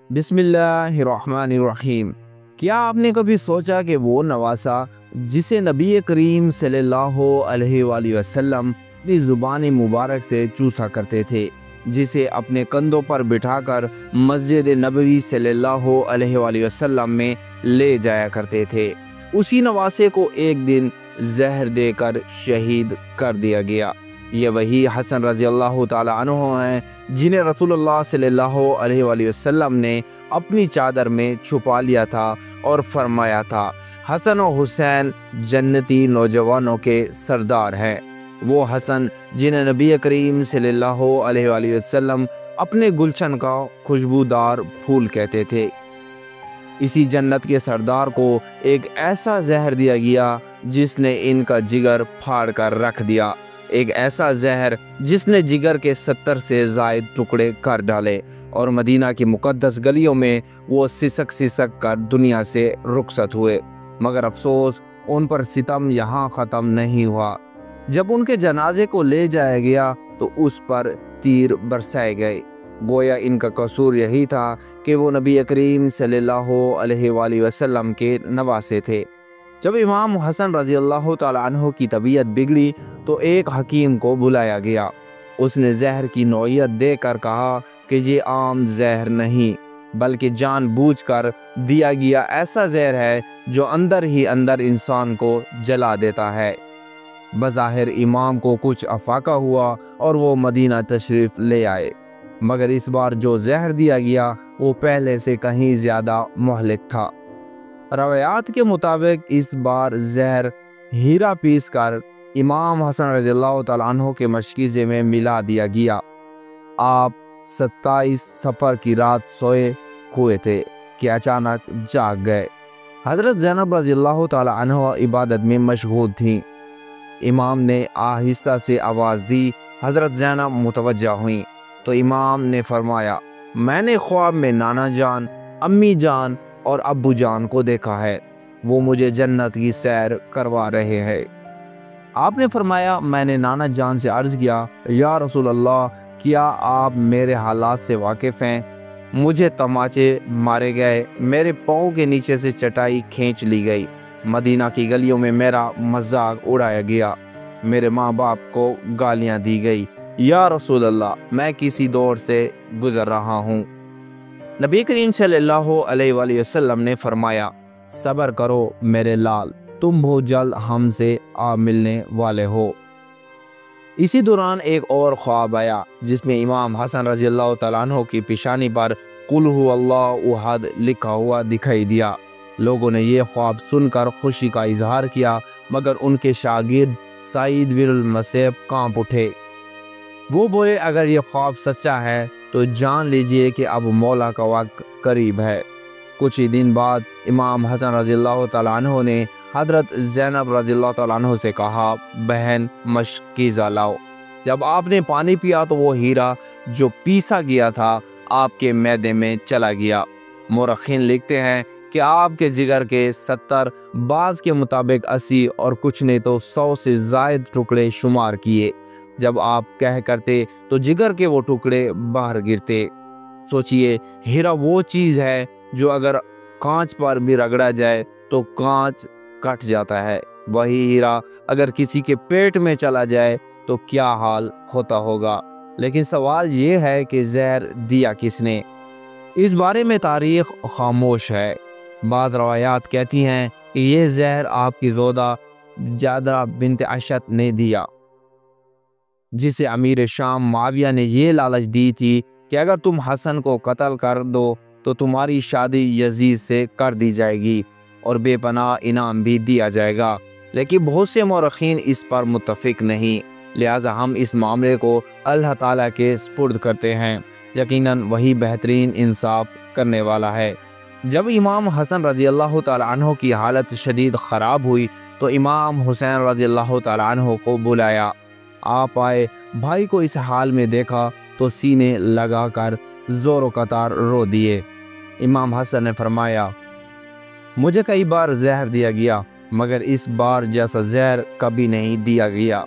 बिस्मिल्लाहिर्रहमानिर्रहीम। क्या आपने कभी सोचा कि वो नवासा जिसे नबी करीम सल्लल्लाहु अलैहि वसल्लम अपनी ज़ुबान मुबारक से चूसा करते थे, जिसे अपने कंधों पर बिठाकर मस्जिद नबवी सल्लल्लाहु अलैहि वसल्लम में ले जाया करते थे, उसी नवासे को एक दिन जहर देकर शहीद कर दिया गया। ये वही हसन रज़ी अल्लाह ताला अन्हु हैं जिन्हें रसूलुल्लाह सल्लल्लाहु अलैहि वसल्लम ने अपनी चादर में छुपा लिया था और फरमाया था, हसन और हुसैन जन्नती नौजवानों के सरदार हैं। वो हसन जिन्हें नबी करीम सल्लल्लाहु अलैहि वसल्लम अपने गुलशन का खुशबूदार फूल कहते थे। इसी जन्नत के सरदार को एक ऐसा जहर दिया गया जिसने इनका जिगर फाड़ कर रख दिया, एक ऐसा जहर जिसने जिगर के 70 से ज़ायद टुकड़े कर डाले और मदीना की मुक़द्दस गलियों में वो सिसक सिसक कर दुनिया से रुखसत हुए। मगर अफसोस, उन पर सितम यहाँ ख़त्म नहीं हुआ। जब उनके जनाजे को ले जाया गया तो उस पर तीर बरसाए गए। गोया इनका कसूर यही था कि वो नबी करीम सल्लल्लाहु अलैहि वसल्लम के नवासे थे। जब इमाम हसन रज़ी अल्लाह ताला अन्हु की तबीयत बिगड़ी तो एक हकीम को बुलाया गया। उसने जहर की नौइयत देकर कहा कि ये आम जहर नहीं बल्कि जानबूझकर दिया गया ऐसा जहर है जो अंदर ही अंदर इंसान को जला देता है। बज़ाहिर इमाम को कुछ अफाका हुआ और वो मदीना तशरीफ़ ले आए, मगर इस बार जो जहर दिया गया वो पहले से कहीं ज़्यादा मुहलिक था। रवायात के मुताबिक इस बार जहर हीरा पीस कर इमाम हसन रज़ियल्लाहु ताला अन्हु के मशकीज़े में मिला दिया गया। आप 27 सफ़र की रात सोए हुए थे कि अचानक जाग गए। हज़रत ज़ैनब रज़ियल्लाहु ताला अन्हा इबादत में मशगूल थीं। इमाम ने आहिस्ता से आवाज़ दी। हज़रत ज़ैनब मुतवज्जा हुई तो इमाम ने फरमाया, मैंने ख्वाब में नाना जान, अम्मी जान और अब्बू जान को देखा है। वो मुझे जन्नत की सैर करवा रहे हैं। आपने फरमाया, मैंने नाना जान से अर्ज़ किया, या रसूल अल्लाह, क्या आप मेरे हालात से वाकिफ़ हैं? मुझे तमाचे मारे गए, मेरे पाँव के नीचे से चटाई खींच ली गई, मदीना की गलियों में मेरा मजाक उड़ाया गया, मेरे माँ बाप को गालियाँ दी गई। या रसूल अल्लाह, मैं किसी दौर से गुज़र रहा हूँ। नबी करीम सल्लल्लाहु अलैहि वसल्लम ने फरमाया, सब्र करो मेरे लाल, तुम बहुत जल्द हमसे आ मिलने वाले हो। इसी दौरान एक और ख्वाब आया जिसमें इमाम हसन रज़ियल्लाहु ताला अन्हु की पेशानी पर कुल हु अल्लाहु अहद लिखा हुआ दिखाई दिया। लोगों ने यह ख्वाब सुनकर खुशी का इजहार किया, मगर उनके शागिर्द सईद बिन मुसैब कांप उठे। वो बोले, अगर ये ख्वाब सच्चा है तो जान लीजिए कि अब मौला का वक्त करीब है। कुछ ही दिन बाद इमाम हसन रज़ियल्लाहु ताला अन्हु ने हज़रत ज़ैनब रज़ियल्लाहु ताला अन्हु से कहा, बहन मशकीज़ा लाओ। जब आपने पानी पिया तो वो हीरा जो पीसा गया था आपके मैदे में चला गया। मुरख़्ख़ीन लिखते हैं कि आपके जिगर के 70, बाज़ के मुताबिक 80 और कुछ ने तो 100 से ज़ायद टुकड़े शुमार किए। जब आप कह करते तो जिगर के वो टुकड़े बाहर गिरते। सोचिए, हीरा वो चीज़ है जो अगर कांच पर भी रगड़ा जाए तो कांच कट जाता है। वही हीरा अगर किसी के पेट में चला जाए तो क्या हाल होता होगा। लेकिन सवाल ये है कि जहर दिया किसने? इस बारे में तारीख़ खामोश है। बाज़ रवायात कहती हैं कि ये जहर आपकी ज़ोदा जादा बिन्त अशद ने दिया, जिसे अमीर शाम माविया ने ये लालच दी थी कि अगर तुम हसन को कत्ल कर दो तो तुम्हारी शादी यजीद से कर दी जाएगी और बेपनाह इनाम भी दिया जाएगा। लेकिन बहुत से मौरख़ीन इस पर मुत्तफ़िक नहीं, लिहाजा हम इस मामले को अल्लाह ताला के सुपुर्द करते हैं। यकीनन वही बेहतरीन इंसाफ करने वाला है। जब इमाम हसन रज़ियल्लाहु ताला अन्हु की हालत शदीद ख़राब हुई तो इमाम हुसैन रज़ियल्लाहु ताला अन्हु को बुलाया। आप आए, भाई को इस हाल में देखा तो सीने लगाकर ज़ोर कतार रो दिए। इमाम हसन ने फरमाया, मुझे कई बार जहर दिया गया, मगर इस बार जैसा जहर कभी नहीं दिया गया।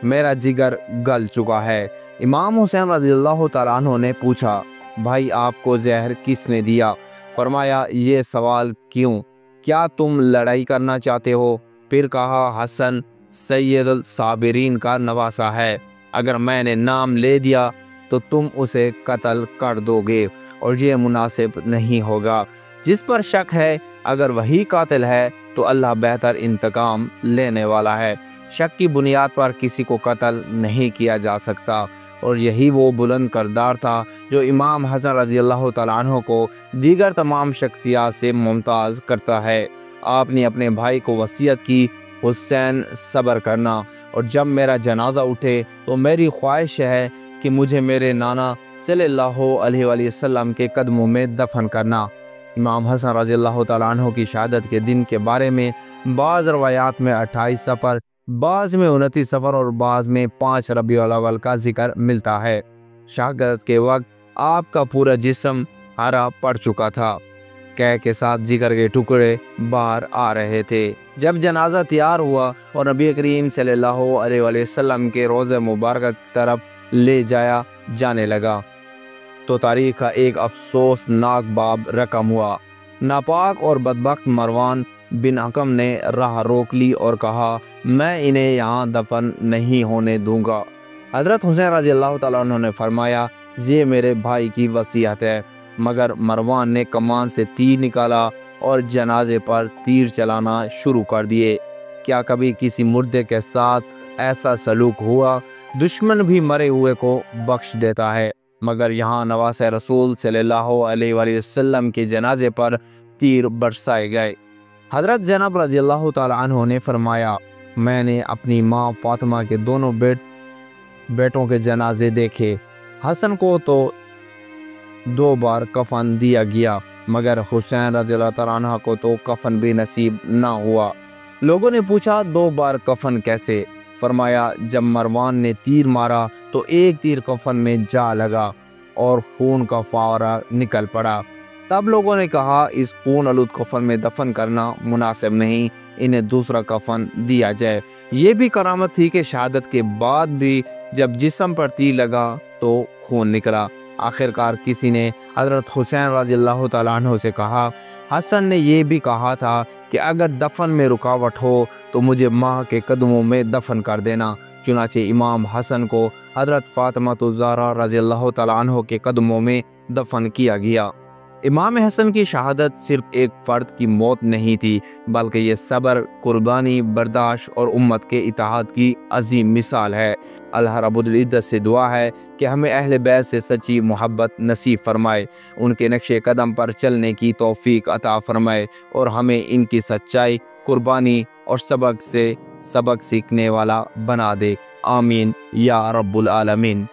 मेरा जिगर गल चुका है। इमाम हुसैन रज़ियल्लाहु ताला अन्हु ने पूछा, بھائی آپ کو زہر کس نے دیا؟ فرمایا یہ سوال کیوں؟ کیا تم لڑائی کرنا چاہتے ہو؟ پھر کہا حسن سید الصابرین کا نواسہ ہے، اگر میں نے نام لے دیا تو تم اسے قتل کر دو گے اور یہ مناسب نہیں ہوگا۔ جس پر شک ہے اگر وہی قاتل ہے تو اللہ بہتر انتقام لینے والا ہے۔ شک کی بنیاد پر کسی کو قتل نہیں کیا جا سکتا، اور یہی وہ بلند کردار تھا جو امام حسن رضی اللہ تعالیٰ عنہ کو دیگر تمام شخصیات سے ممتاز کرتا ہے۔ آپ نے اپنے بھائی کو وصیت کی، حسین صبر کرنا، اور جب میرا جنازہ اٹھے تو میری خواہش ہے کہ مجھے میرے نانا صلی اللہ علیہ وآلہ وسلم کے قدموں میں دفن کرنا۔ امام حسن رضی اللہ تعالیٰ عنہ کی شہادت کے دن کے بارے میں بعض روایات میں 28 سفر، بعض میں 29 سفر اور بعض میں 5 ربیع الاول کا ذکر ملتا ہے۔ شہادت کے وقت آپ کا پورا جسم ہرا پڑ چکا تھا، قے کے ساتھ جگر کے ٹکڑے باہر آ رہے تھے۔ جب جنازہ تیار ہوا اور نبی کریم صلی اللہ علیہ وآلہ وسلم کے روضہ مبارکہ کی طرف لے جایا جانے لگا تو تاریخ کا ایک افسوسناک باب رقم ہوا۔ ناپاک اور بدبخت مروان بن حکم نے راہ روک لی اور کہا میں انہیں یہاں دفن نہیں ہونے دوں گا۔ حضرت حسین رضی اللہ تعالیٰ عنہ نے فرمایا یہ میرے بھائی کی وصیت ہے، مگر مروان نے کمان سے تیر نکالا اور جنازے پر تیر چلانا شروع کر دیے۔ کیا کبھی کسی مردے کے ساتھ ایسا سلوک ہوا؟ دشمن بھی مرے ہوئے کو بخش دیتا ہے، مگر یہاں نواسہ رسول صلی اللہ علیہ وآلہ وسلم کے جنازے پر تیر برسائے گئے۔ حضرت زینب رضی اللہ تعالیٰ عنہ نے فرمایا میں نے اپنی ماں فاطمہ کے دونوں بیٹوں کے جنازے دیکھے۔ حسن کو تو 2 بار کفن دیا گیا، مگر حسین رضی اللہ تعالیٰ عنہ کو تو کفن بھی نصیب نہ ہوا۔ لوگوں نے پوچھا 2 بار کفن کیسے؟ فرمایا جب مروان نے تیر مارا تو ایک تیر کفن میں جا لگا اور خون کا فوارہ نکل پڑا۔ تب لوگوں نے کہا اس خون آلود کفن میں دفن کرنا مناسب نہیں، انہیں دوسرا کفن دیا جائے۔ یہ بھی کرامت تھی کہ شہادت کے بعد بھی جب جسم پر تیر لگا تو خون نکلا۔ آخرکار کسی نے حضرت حسین رضی اللہ تعالیٰ عنہ سے کہا حسن نے یہ بھی کہا تھا کہ اگر دفن میں رکاوٹ ہو تو مجھے ماں کے قدموں میں دفن کر دینا۔ چنانچہ امام حسن کو حضرت فاطمہ الزہرا رضی اللہ تعالیٰ عنہ کے قدموں میں دفن کیا گیا۔ امام حسن کی شہادت صرف ایک فرد کی موت نہیں تھی، بلکہ یہ صبر، قربانی، برداشت اور امت کے اتحاد کی عظیم مثال ہے۔ اللہ رب العزت سے دعا ہے کہ ہمیں اہل بیت سے سچی محبت نصیب فرمائے، ان کے نقش قدم پر چلنے کی توفیق عطا فرمائے اور ہمیں ان کی سچائی، قربانی اور سبق سیکھنے والا بنا دے۔ آمین یا رب العالمین۔